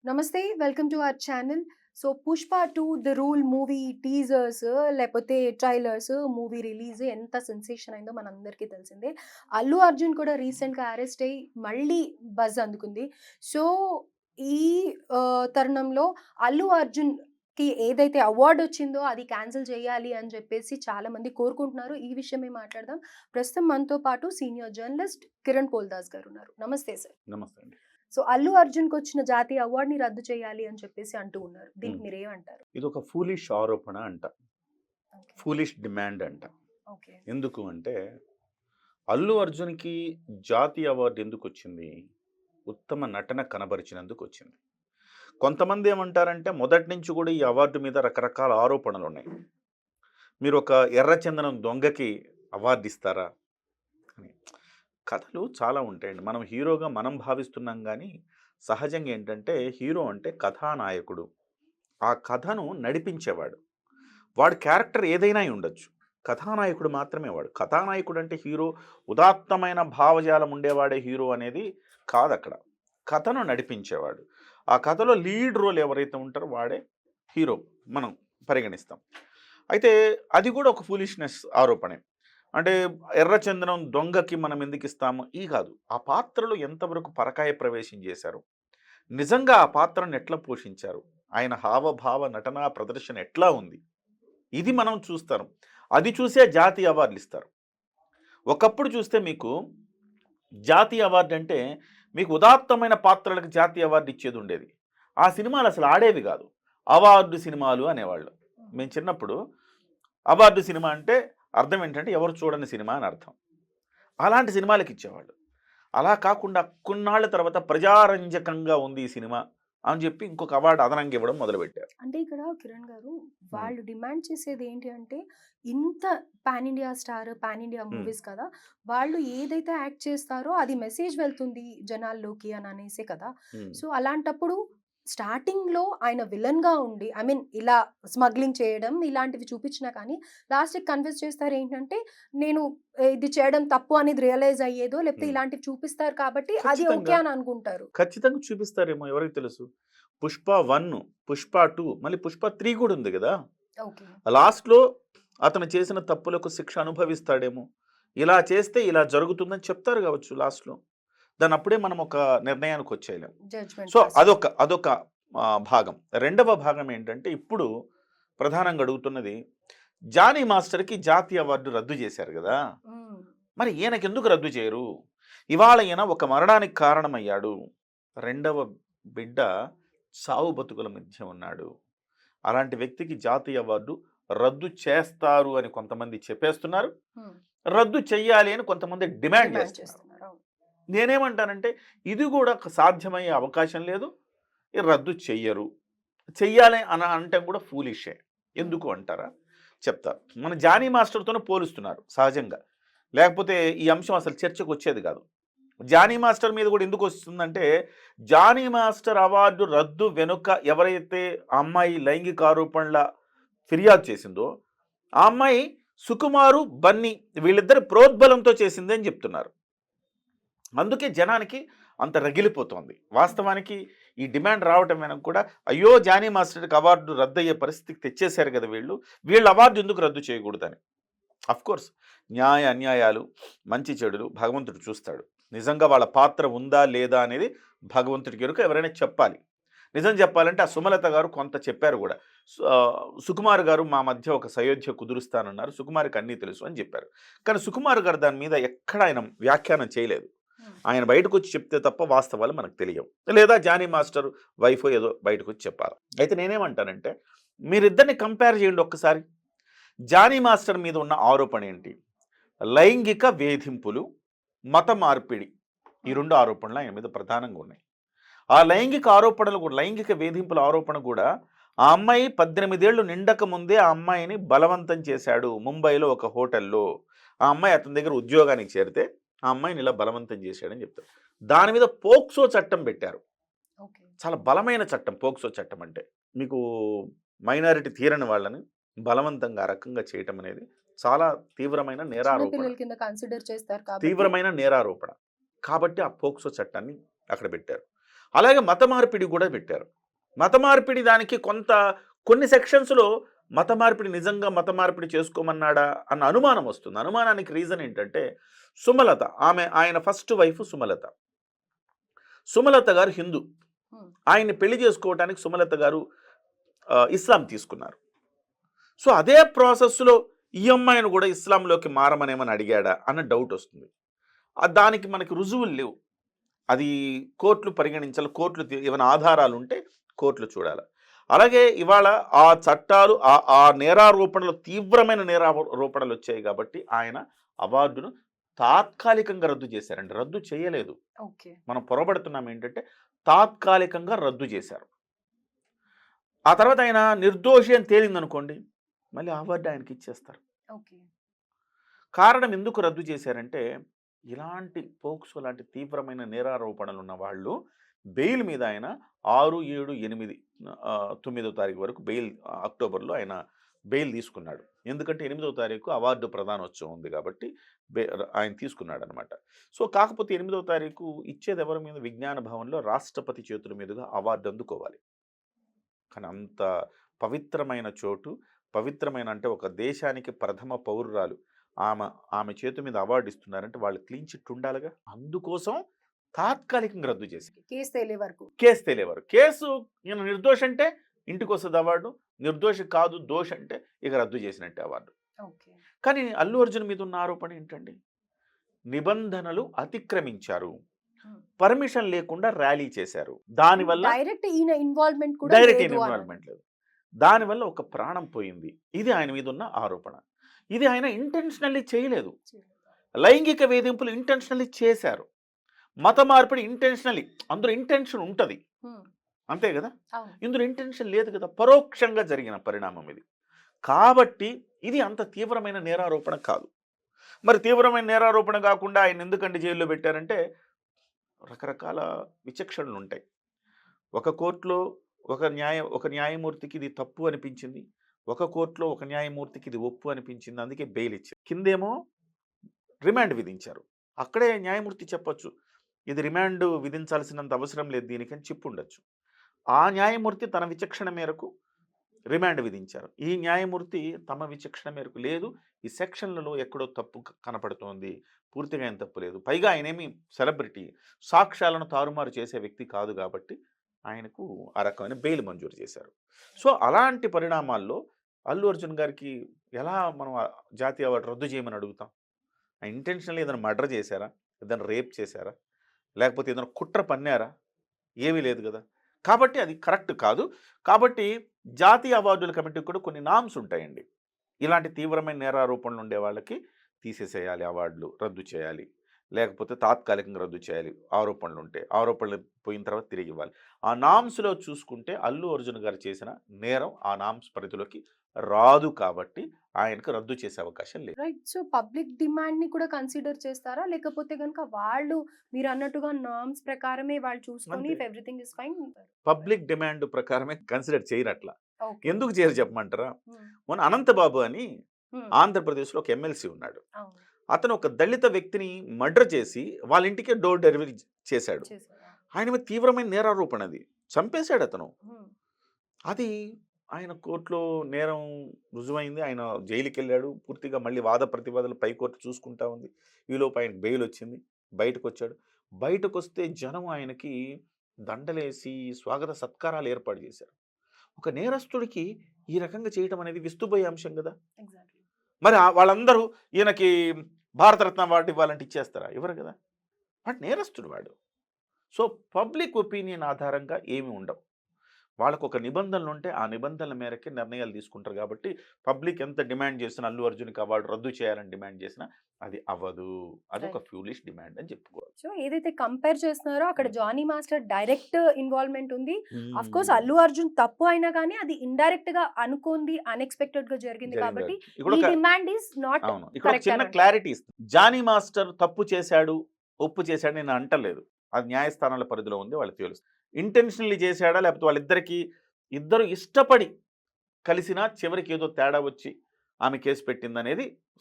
నమస్తే. Welcome to our channel. So 'Pushpa 2' 'the rule' movie teasers లేపోతే trailers movie release ఎంత sensation అయిందో మనందరికీ తెలిసిందే. అల్లు అర్జున్ కూడా రీసెంట్‌గా అరెస్ట్ అయ్యి మళ్ళీ బజ్ అందుకుంది. సో ఈ తరుణంలో అల్లు అర్జున్‌కి ఏదైతే అవార్డ్ వచ్చిందో అది క్యాన్సిల్ చేయాలి అని చెప్పేసి చాలామంది కోరుకుంటున్నారు. ఈ విషయమే మాట్లాడదాం. ప్రస్తుతం మనతో పాటు సీనియర్ జర్నలిస్ట్ కిరణ్ పోల్దాస్ గారు ఉన్నారు. నమస్తే సార్. నమస్తే అండి. సో 'అల్లు అర్జున్‌కొచ్చిన జాతీయ అవార్డ్‌ని రద్దు చేయాలి' అని చెప్పేసి అంటూ ఉన్నారు. దీనికి హ్మ్. మీరేమంటారు? ఇదొక ఫూలిష్ ఆరోపణ అంట. ఓకే. ఫూలిష్ డిమాండ్ అంట. ఓకే. ఎందుకు అంటే, అల్లు అర్జున్‌కి జాతీయ అవార్డ్ ఎందుకొచ్చింది? ఉత్తమ నటన కనబరిచినందుకొచ్చింది. కొంతమంది ఏమంటారంటే, మొదటి నుంచి కూడా ఈ అవార్డు మీద రకరకాల ఆరోపణలున్నాయి. మీరొక ఎర్రచందనం దొంగకి అవార్డ్ ఇస్తారా? అని. కథలు చాలా ఉంటాయండి. మనం హీరోగా మనం భావిస్తున్నాం గానీ, సహజంగా ఏంటంటే, హీరో అంటే కథానాయకుడు. ఆ కథను నడిపించేవాడు. వాడి క్యారెక్టర్ ఏదైనా అయి ఉండొచ్చు. కథానాయకుడు మాత్రమే వాడు. కథానాయకుడు అంటే హీరో ఉదాత్తమైన భావజాలం ఉండేవాడే హీరో అనేది కాదక్కడ. కథను నడిపించేవాడు. ఆ కథలో లీడ్ రోల్ ఎవరైతే ఉంటారో వాడే హీరో మనం పరిగణిస్తాం. అయితే అది కూడా ఒక ఫూలిష్‌నెస్ ఆరోపణే. అంటే ఎర్రచందనం దొంగకి మనం ఎందుకిస్తాము? కాదు. ఆ పాత్రలో ఎంతవరకు పరకాయ ప్రవేశం చేశారు? నిజంగా ఆ పాత్రను ఎట్లా పోషించారు? ఆయన హావభావ నటనా ప్రదర్శన ఎట్లా ఉంది? ఇది మనం చూస్తాం. అది చూసే జాతీయ అవార్డులు ఇస్తారు. ఒకప్పుడు చూస్తే మీకు జాతీయ అవార్డు అంటే మీకు ఉదాత్తమైన పాత్రలకు జాతీయ అవార్డు ఇచ్చేది ఉండేది. ఆ సినిమాలు అసలు ఆడేవి కాదు. అవార్డు సినిమాలు అనేవాళ్ళు. మేము చిన్నప్పుడు అవార్డు సినిమా అంటే అర్థం ఏంటంటే ఎవరు చూడని సినిమా అని అర్థం. అలాంటి సినిమాలకు ఇచ్చేవాళ్ళు. అలా కాకుండా కొన్నాళ్ళ తర్వాత ప్రజారంజకంగా ఉంది ఈ సినిమా అని చెప్పి ఇంకొక అవార్డు అదనంగా ఇవ్వడం మొదలుపెట్టారు. అంటే ఇక్కడ కిరణ్ గారు హ్మ్. వాళ్ళు డిమాండ్ చేసేది ఏంటి అంటే, ఇంత pan India star, pan India హ్మ్. మూవీస్ కదా! వాళ్ళు ఏదైతే యాక్ట్ చేస్తారో అది మెసేజ్ వెళ్తుంది జనాల్లోకి అని అనేసే కదా! హ్మ్. సో అలాంటప్పుడు స్టార్టింగ్‌లో ఆయన విలన్‌గా ఉండి ఐ మీన్ ఇలా స్మగ్లింగ్ చేయడం ఇలాంటివి చూపించినా కానీ లాస్ట్‌కి కన్విన్స్ చేస్తారు ఏంటంటే, నేను ఇది చేయడం తప్పు అనేది రియలైజ్ అయ్యేదో లేకపోతే హ్మ్. ఇలాంటివి చూపిస్తారు కాబట్టి అది ఓకే ఖచ్చితంగా. అని అనుకుంటారు. ఖచ్చితంగా చూపిస్తారేమో ఎవరికి తెలుసు. 'పుష్ప 1', 'పుష్ప 2' మళ్ళీ 'పుష్ప 3' కూడా ఉంది గదా! ఓకే. లాస్ట్‌లో అతను చేసిన తప్పులకు శిక్ష అనుభవిస్తాడేమో. ఇలా చేస్తే ఇలా జరుగుతుందని చెప్తారు గావచ్చు లాస్ట్‌లో. దాన్నప్పుడే మనం ఒక నిర్ణయానికొచ్చేయలేం. జడ్జ్‌మెంట్ సో, పాస్ అదొక చేయాలి. అదొక భాగం. రెండవ భాగం ఏంటంటే, ఇప్పుడు ప్రధానంగా అడుగుతున్నది 'జానీ మాస్టర్‌కి' జాతీయ అవార్డు రద్దు చేశారు గదా! హ్మ్. మరి ఈయనకెందుకు రద్దు చేయరు? ఇవాళ ఈయన ఒక మరణానికి కారణమయ్యాడు. రెండవ బిడ్డ చావు బతుకుల మధ్య ఉన్నాడు. అలాంటి వ్యక్తికి జాతీయ అవార్డు రద్దు చేస్తారు అని కొంతమంది చెప్పేస్తున్నారు. హ్మ్. రద్దు చెయ్యాలి అని కొంతమంది డిమాండ్ డిమాండ్ చేస్తున్నారు. చేస్తున్నారు. అవును. నేనేమంటానంటే ఇది కూడా సాధ్యమయ్యే అవకాశం లేదు. రద్దు చెయ్యరు. చెయ్యాలి అని అనటం కూడా ఫూలిషే. హ్మ్. ఎందుకు అంటారా? చెప్తా. మన 'జానీ మాస్టర్‌తోనే' పోలుస్తున్నారు సహజంగా. లేకపోతే ఈ అంశం అసలు చర్చకొచ్చేది కాదు. 'జానీ మాస్టర్' మీద కూడా ఎందుకొస్తుందంటే, 'జానీ మాస్టర్' అవార్డు రద్దు వెనుక ఎవరైతే ఆ అమ్మాయి లైంగిక ఆరోపణల ఫిర్యాదు చేసిందో, ఆ అమ్మాయి సుకుమారు, బన్నీ వీళ్ళిద్దరి ప్రోద్బలంతో చేసిందని చెప్తున్నారు. అందుకే జనానికి అంత రగిలిపోతోంది. హ్మ్. వాస్తవానికి ఈ డిమాండ్ రావటం వెనక కూడా అయ్యో! 'జానీ మాస్టర్‌కి' అవార్డు రద్దయ్యే పరిస్థితికి తెచ్చేసారు కదా వీళ్ళు. వీళ్ళ అవార్డు ఎందుకు రద్దు చేయకూడదని. ఆఫ్‌కోర్స్ న్యాయ, అన్యాయాలు, మంచి చెడులు భగవంతుడు చూస్తాడు. నిజంగా వాళ్ళ పాత్ర ఉందా? లేదా? అనేది భగవంతుడికి ఎరుక. ఎవరైనా చెప్పాలి. నిజం చెప్పాలంటే ఆ సుమలత గారు కొంత చెప్పారు గూడా. సుకుమార్ గారు మా మధ్య ఒక సయోధ్య కుదురుస్తానన్నారు. సుకుమార్‌కి అన్నీ తెలుసు అని చెప్పారు. కానీ సుకుమార్ గారు దాని మీద ఎక్కడ ఆయన వ్యాఖ్యానం చేయలేదు. హ్మ్. ఆయన బయటకొచ్చి చెప్తే తప్ప వాస్తవాలు మనకు తెలియవు. లేదా జానీ మాస్టర్ వైఫో ఏదో బయటకొచ్చి చెప్పాలి. అయితే నేనేమంటానంటే మీరిద్దరిని కంపేర్ చేయండి ఒక్కసారి. జానీ మాస్టర్ మీద ఉన్న ఆరోపణ ఏంటి? లైంగిక వేధింపులు, మత మార్పిడి. ఈ హ్మ్. 2 ఆరోపణలు ఆయన మీద ప్రధానంగా ఉన్నాయి. ఆ లైంగిక ఆరోపణలు కూడా లైంగిక వేధింపుల ఆరోపణ కూడా ఆ అమ్మాయి 18 ఏళ్ళు నిండక ముందే ఆ అమ్మాయిని బలవంతం చేశాడు ముంబైలో ఒక హోటల్‌లో. ఆ అమ్మాయి అతని దగ్గర ఉద్యోగానికి చేరితే ఆ అమ్మాయిని ఇలా బలవంతం చేశాడని చెప్తారు. దాని మీద పోక్సో చట్టం పెట్టారు. ఓకే. చాలా బలమైన చట్టం పోక్సో చట్టం అంటే. మీకు మైనారిటీ తీరని వాళ్ళని బలవంతంగా ఆ రకంగా చేయటం అనేది చాలా తీవ్రమైన చిన్న నేరారోపణ. పిల్లల కింద కన్సిడర్ చేస్తారు కాబట్టి తీవ్రమైన నేరారోపణ. కాబట్టి ఆ పోక్సో చట్టాన్ని అక్కడ పెట్టారు. అలాగే మత మార్పిడి కూడా పెట్టారు. మత మార్పిడి దానికి కొన్ని సెక్షన్స్‌లో మత మార్పిడి నిజంగా మత మార్పిడి చేసుకోమన్నాడా అన్న అనుమానం వస్తుంది. అనుమానానికి రీజన్ ఏంటంటే సుమలత ఆయన ఫస్ట్ వైఫ్ సుమలత. సుమలత గారు హిందూ. హ్మ్. ఆయన్ని పెళ్లి చేసుకోవడానికి సుమలత గారు ఇస్లాం తీసుకున్నారు. సో అదే ప్రాసెస్‌లో ఈ అమ్మాయిని కూడా ఇస్లాంలోకి మారమనేమని అడిగాడా అన్న డౌట్ వస్తుంది. దానికి మనకి రుజువులు లేవు. అది కోర్టులు పరిగణించాలి. కోర్టులు ఏమైనా ఆధారాలు ఉంటే కోర్టులు చూడాలి. అలాగే ఇవాళ ఆ చట్టాలు ఆ నేరారోపణలు తీవ్రమైన నేరారోపణలు వచ్చాయి కాబట్టి ఆయన అవార్డును తాత్కాలికంగా రద్దు చేశారండి. రద్దు చేయలేదు. ఓకే. మనం పొరబడుతున్నాం ఏంటంటే తాత్కాలికంగా రద్దు చేశారు. ఆ తర్వాత ఆయన నిర్దోషి అని తేలిందనుకోండి, మళ్ళీ అవార్డు ఆయనకి ఇచ్చేస్తారు. ఓకే. కారణం ఎందుకు రద్దు చేశారంటే ఇలాంటి పోక్సో లాంటి తీవ్రమైన నేరారోపణలు ఉన్న వాళ్ళు బెయిల్ మీద ఆయన 6, 7, 8, 9వ తారీఖు వరకు బెయిల్ అక్టోబర్లో ఆయన బెయిల్ తీసుకున్నాడు. ఎందుకంటే 8వ తారీఖు అవార్డు ప్రదానోత్సవం ఉంది కాబట్టి ఆయన తీసుకున్నాడు అనమాట. సో కాకపోతే 8వ తారీఖు ఇచ్చేది ఎవరి మీద? విజ్ఞాన భవన్లో రాష్ట్రపతి చేతుల మీదుగా అవార్డు అందుకోవాలి. కానీ అంత పవిత్రమైన చోటు, పవిత్రమైన అంటే ఒక దేశానికి ప్రథమ పౌరురాలు ఆమె చేతి మీద అవార్డు ఇస్తున్నారంటే వాళ్ళు క్లీన్ చిట్ ఉండాలిగా. అందుకోసం తాత్కాలికంగా రద్దు చేసి కేసు తేలే వరకు. కేసు ఈయన నిర్దోష అంటే ఇంటికి వస్తుంది అవార్డు, నిర్దోషి కాదు దోష అంటే ఇక రద్దు చేసినట్టే అవార్డు. ఓకే. కానీ అల్లు అర్జున్ మీద ఉన్న ఆరోపణ ఏంటండి? నిబంధనలు అతిక్రమించారు, పర్మిషన్ లేకుండా ర్యాలీ చేశారు. దానివల్ల డైరెక్ట్ ఈయన ఇన్వాల్వ్‌మెంట్ కూడా డైరెక్ట్ లేదు అన్నారు. ఇన్వాల్వ్మెంట్ లేదు. దానివల్ల ఒక ప్రాణం పోయింది. ఇది ఆయన మీద ఉన్న ఆరోపణ. ఇది ఆయన ఇంటెన్షనల్లీ చేయలేదు. లైంగిక వేధింపులు ఇంటెన్షనల్లీ చేశారు. మత మార్పిడి ఇంటెన్షనల్లీ, అందులో ఇంటెన్షన్ ఉంటుంది అంతే కదా. అవును. ఇందులో ఇంటెన్షన్ లేదు కదా. పరోక్షంగా జరిగిన పరిణామం ఇది. కాబట్టి ఇది అంత తీవ్రమైన నేరారోపణ కాదు. మరి తీవ్రమైన నేరారోపణ కాకుండా ఆయన ఎందుకంటే జైల్లో పెట్టారంటే రకరకాల విచక్షణలు ఉంటాయి. ఒక కోర్టులో ఒక న్యాయమూర్తికి ఇది తప్పు అనిపించింది, ఒక కోర్టులో ఒక న్యాయమూర్తికి ఇది ఒప్పు అనిపించింది, అందుకే బెయిల్ ఇచ్చారు. కిందేమో రిమాండ్ విధించారు. అక్కడే న్యాయమూర్తి చెప్పొచ్చు, ఇది రిమాండ్ విధించాల్సినంత అవసరం లేదు దీనికి అని చెప్పుండొచ్చు. ఆ న్యాయమూర్తి తన విచక్షణ మేరకు రిమాండ్ విధించారు. ఈ న్యాయమూర్తి తమ విచక్షణ మేరకు లేదు, ఈ సెక్షన్లలో ఎక్కడో తప్పు కనపడుతోంది, పూర్తిగా ఏం తప్పు లేదు, పైగా ఆయనేమి సెలబ్రిటీ, సాక్ష్యాలను తారుమారు చేసే వ్యక్తి కాదు కాబట్టి ఆయనకు ఆ రకమైన బెయిల్ మంజూరు చేశారు. సో అలాంటి పరిణామాల్లో అల్లు అర్జున్ గారికి ఎలా మనం జాతీయ అవార్డు రద్దు చేయమని అడుగుతాం? ఇంటెన్షనల్ ఏదైనా మర్డర్ చేశారా, ఏదైనా రేప్ చేశారా, లేకపోతే ఏదైనా కుట్ర పన్నారా? ఏమీ లేదు కదా. కాబట్టి అది కరెక్ట్ కాదు. కాబట్టి జాతీయ అవార్డుల కమిటీకి కూడా కొన్ని నామ్స్ ఉంటాయండి. ఇలాంటి తీవ్రమైన నేరారోపణలు ఉండే వాళ్ళకి తీసేసేయాలి, అవార్డులు రద్దు చేయాలి, లేకపోతే తాత్కాలికంగా రద్దు చేయాలి. ఆరోపణలు ఉంటే ఆరోపణలు పోయిన తర్వాత తిరిగి ఇవ్వాలి. ఆ నామ్స్లో చూసుకుంటే అల్లు అర్జున్ గారు చేసిన నేరం ఆ నామ్స్ పరిధిలోకి రాదు కాబట్టి ఆయనకు రద్దు చేసే అవకాశం లేదు. రైట్. సో పబ్లిక్ డిమాండ్ ని కూడా కన్సిడర్ చేస్తారా, లేకపోతే గనుక వాళ్ళు మీరు అన్నట్టుగా నార్మ్స్ ప్రకారమే వాళ్ళు చూసుకొని అంతే. Everything is fine? Public demand ప్రకారమే కన్సిడర్ చేయరు. అట్లా ఓకే. ఎందుకు చేయరు చెప్పమంటారా? హ్మ్. మొన్న అనంతబాబు అని హ్మ్. ఆంధ్రప్రదేశ్లో ఒక ఎమ్మెల్సీ ఉన్నాడు. అవును. అతను ఒక దళిత వ్యక్తిని మర్డర్ చేసి వాళ్ళ ఇంటికే డోర్ డెలివరీ చేశాడు. చేశారా? ఆయన మీద తీవ్రమైన నేరారోపణ, అది చంపేశాడు అతను. హ్మ్. అది ఆయన కోర్టులో నేరం రుజువైంది, ఆయన జైలుకి వెళ్ళాడు. పూర్తిగా మళ్ళీ వాద ప్రతివాదాలు పైకోర్టు చూసుకుంటా ఉంది. ఈలోపు ఆయనకు బెయిల్ వచ్చింది, బయటకు వచ్చాడు. బయటకు వస్తే జనం ఆయనకి దండలేసి స్వాగత సత్కారాలు ఏర్పాటు చేశారు. ఒక నేరస్తుడికి ఈ రకంగా చేయటం అనేది విస్తుపోయే అంశం కదా. ఎగ్జాక్ట్లీ. మరి వాళ్ళందరూ ఈయనకి భారతరత్న అవార్డు ఇవ్వాలంటే ఇచ్చేస్తారా? ఇవ్వరు కదా. వాడు నేరస్తుడు వాడు. సో పబ్లిక్ ఒపీనియన్ ఆధారంగా ఏమి ఉండవు. వాళ్ళకు ఒక నిబంధనలు ఉంటే ఆ నిబంధనల మేరకే నిర్ణయాలు తీసుకుంటారు. కాబట్టి పబ్లిక్ ఎంత డిమాండ్ చేసినా అల్లు అర్జున్కి అవార్డు రద్దు చేయాలని డిమాండ్ చేసినా అది అవ్వదు. అదొక ఫ్యూలిష్ డిమాండ్ అని చెప్పుకోవాలి. సో ఏదైతే కంపేర్ చేస్తున్నారో అక్కడ జానీ మాస్టర్ డైరెక్ట్ ఇన్వాల్వ్మెంట్ ఉంది. అఫ్ కోర్స్ అల్లు అర్జున్ తప్పు అయినా కానీ అది ఇండైరెక్ట్ గా అనుకోంది, అన్ఎక్స్పెక్టెడ్ గా జరిగింది కాబట్టి ఈ డిమాండ్ ఇస్ నాట్ అవును. ఇక్కడ ఒక చిన్న క్లారిటీ ఇస్తుంది. జానీ మాస్టర్ తప్పు చేశాడు, ఒప్పు చేశాడు నేను అంటలేదు. అది న్యాయస్థానాల పరిధిలో ఉంది, వాళ్ళకి తెలుసు. ఇంటెన్షనల్లీ చేశాడా, లేకపోతే వాళ్ళిద్దరికి ఇద్దరు ఇష్టపడి కలిసినా చివరికి ఏదో తేడా వచ్చి ఆమె కేసు పెట్టిందనేది